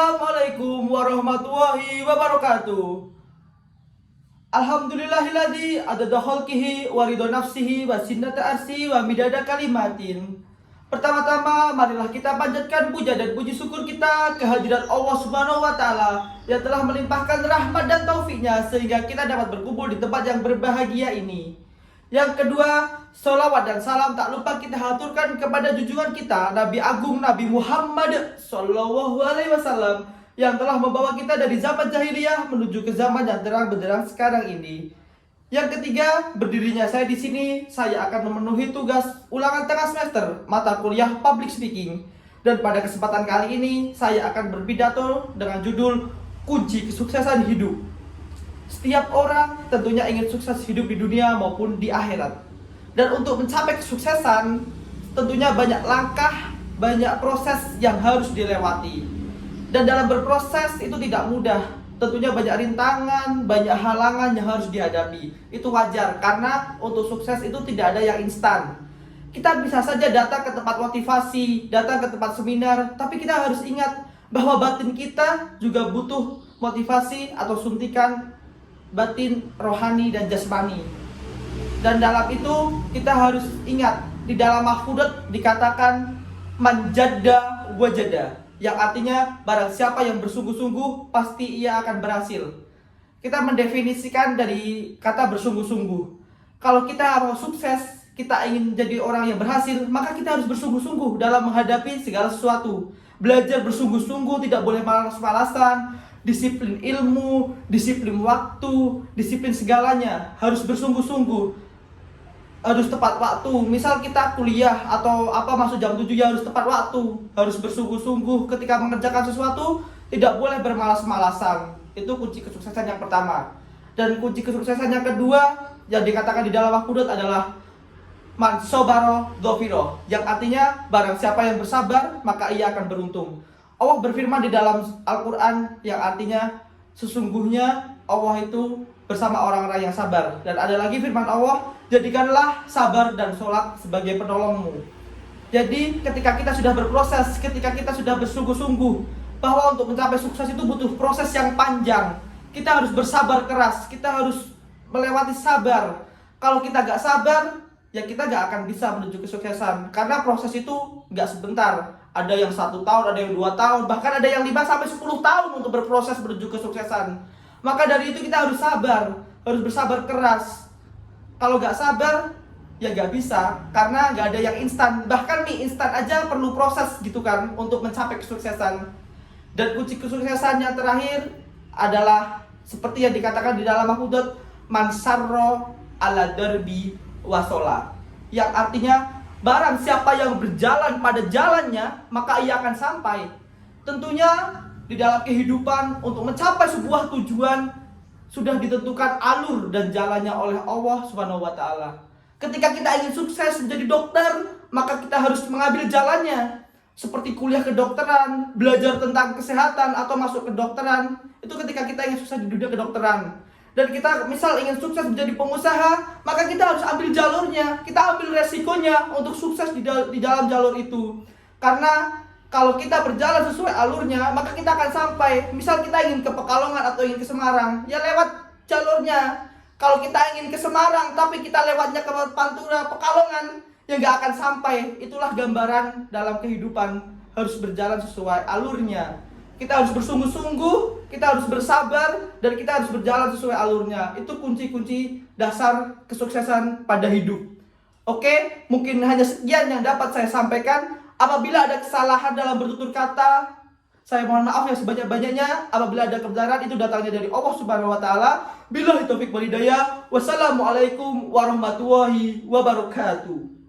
Assalamualaikum warahmatullahi wabarakatuh. Alhamdulillahilladzi adada khalqihi wa ridha nafsihi wa sinata arsi wa midada kalimatin. Pertama-tama marilah kita panjatkan puja dan puji syukur kita kehadirat Allah Subhanahu wa taala yang telah melimpahkan rahmat dan taufiknya sehingga kita dapat berkumpul di tempat yang berbahagia ini. Yang kedua, sholawat dan salam tak lupa kita haturkan kepada junjungan kita Nabi Agung Nabi Muhammad Sallallahu Alaihi Wasallam yang telah membawa kita dari zaman jahiliyah menuju ke zaman yang terang benderang sekarang ini. Yang ketiga, berdirinya saya di sini, saya akan memenuhi tugas ulangan tengah semester mata kuliah Public Speaking. Dan pada kesempatan kali ini, saya akan berpidato dengan judul Kunci Kesuksesan Hidup. Setiap orang tentunya ingin sukses hidup di dunia maupun di akhirat. Dan untuk mencapai kesuksesan, tentunya banyak langkah, banyak proses yang harus dilewati. Dan dalam berproses itu tidak mudah. Tentunya banyak rintangan, banyak halangan yang harus dihadapi. Itu wajar, karena untuk sukses itu tidak ada yang instan. Kita bisa saja datang ke tempat motivasi, datang ke tempat seminar, tapi kita harus ingat bahwa batin kita juga butuh motivasi atau suntikan batin, rohani, dan jasmani. Dan dalam itu kita harus ingat, di dalam mahfudat dikatakan manjada wajada, yang artinya barang siapa yang bersungguh-sungguh pasti ia akan berhasil. Kita mendefinisikan dari kata bersungguh-sungguh. Kalau kita mau sukses, kita ingin jadi orang yang berhasil, maka kita harus bersungguh-sungguh dalam menghadapi segala sesuatu. Belajar bersungguh-sungguh, tidak boleh malas-malasan. Disiplin ilmu, disiplin waktu, disiplin segalanya harus bersungguh-sungguh, harus tepat waktu. Misal kita kuliah atau apa masuk jam 7 ya harus tepat waktu, harus bersungguh-sungguh ketika mengerjakan sesuatu, tidak boleh bermalas-malasan. Itu kunci kesuksesan yang pertama. Dan kunci kesuksesan yang kedua yang dikatakan di dalam Al-Qur'an adalah man sobaro dhofiro, yang artinya barang siapa yang bersabar maka ia akan beruntung. Allah berfirman di dalam Al-Quran yang artinya sesungguhnya Allah itu bersama orang-orang yang sabar. Dan ada lagi firman Allah, jadikanlah sabar dan sholat sebagai penolongmu. Jadi ketika kita sudah berproses, ketika kita sudah bersungguh-sungguh bahwa untuk mencapai sukses itu butuh proses yang panjang, kita harus bersabar keras, kita harus melewati sabar. Kalau kita gak sabar, ya kita gak akan bisa menuju kesuksesan. Karena proses itu gak sebentar. Ada yang 1 tahun, ada yang 2 tahun, bahkan ada yang 5-10 tahun untuk berproses menuju kesuksesan. Maka dari itu kita harus sabar, harus bersabar keras. Kalau gak sabar, ya gak bisa, karena gak ada yang instan. Bahkan mie instan aja perlu proses gitu kan, untuk mencapai kesuksesan. Dan kunci kesuksesan yang terakhir adalah seperti yang dikatakan di dalam Al-Qur'an, man sarro ala darbi wasola, yang artinya barang siapa yang berjalan pada jalannya, maka ia akan sampai. Tentunya di dalam kehidupan untuk mencapai sebuah tujuan sudah ditentukan alur dan jalannya oleh Allah Subhanahu wa taala. Ketika kita ingin sukses menjadi dokter, maka kita harus mengambil jalannya. Seperti kuliah kedokteran, belajar tentang kesehatan atau masuk kedokteran. Itu ketika kita ingin sukses di dunia kedokteran. Dan kita misal ingin sukses menjadi pengusaha, maka kita harus ambil jalurnya, kita ambil resikonya untuk sukses di dalam jalur itu. Karena kalau kita berjalan sesuai alurnya, maka kita akan sampai. Misal kita ingin ke Pekalongan atau ingin ke Semarang, ya lewat jalurnya. Kalau kita ingin ke Semarang tapi kita lewatnya ke Pantura, Pekalongan, ya nggak akan sampai. Itulah gambaran dalam kehidupan, harus berjalan sesuai alurnya. Kita harus bersungguh-sungguh, kita harus bersabar, dan kita harus berjalan sesuai alurnya. Itu kunci-kunci dasar kesuksesan pada hidup. Oke, mungkin hanya sekian yang dapat saya sampaikan. Apabila ada kesalahan dalam bertutur kata, saya mohon maaf yang sebanyak-banyaknya. Apabila ada kebenaran, itu datangnya dari Allah Subhanahu wa taala. Billahi taufik wal hidayah. Wassalamualaikum warahmatullahi wabarakatuh.